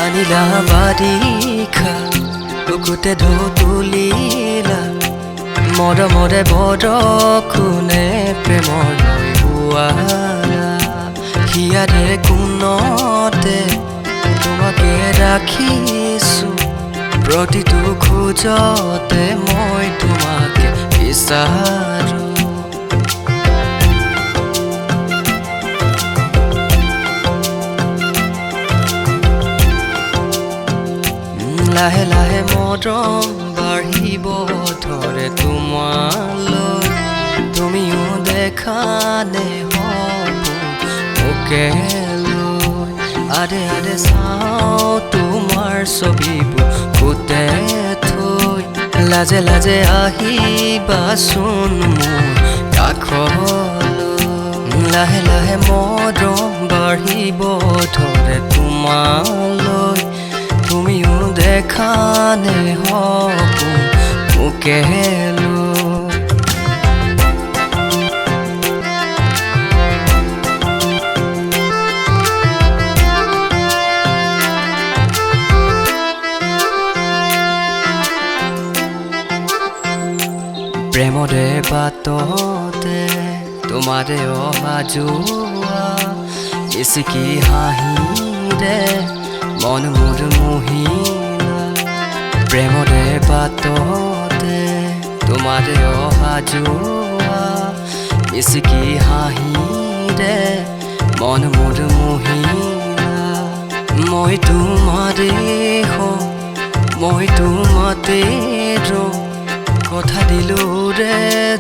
আনিলা বাৰিষা বুকুতে ঢৌ তুলিলা মৰমৰে বৰষুণে প্ৰেমৰ নৈ বোৱালা হিয়াৰে কোণতে তোমাকে ৰাখিছো প্ৰতিটো খোজতে মই তোমাকে বিচাৰো লাহে লাহে মৰম বাঢ়িব ধৰে তোমালৈ তুমিও দেখা নে মোকে লৈ আদে আদে চাওঁ তোমাৰ ছবিবোৰ ফুটে থৈ লাজে লাজে আহিবাচোন মোৰ কাষলৈ লাহে লাহে মৰম বাঢ়িব ধৰে তোমালৈ তুমিও দেখা নে মোকে লৈ প্ৰেমৰে বাটতে তোমাৰে অহা যোৱা এচিকি হাঁহিৰে মন মোৰ মোহিলা প্ৰেমৰে বাটতে তোমাৰে অহা যোৱা এচিকি হাঁহিৰে মন মোৰ মোহিলা মই তোমাৰে হওঁ মই তোমাতে ৰওঁ কথা দিলো ৰে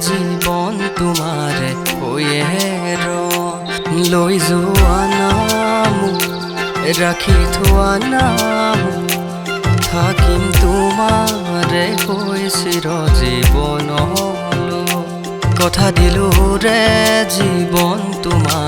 জীৱন তোমাৰে হৈয়ে লৈ যোৱা নাম ৰাখি থোৱা নাম থাকিম তোমাৰে হৈ চিৰজীৱন কথা দিলো ৰে জীৱন তোমাৰ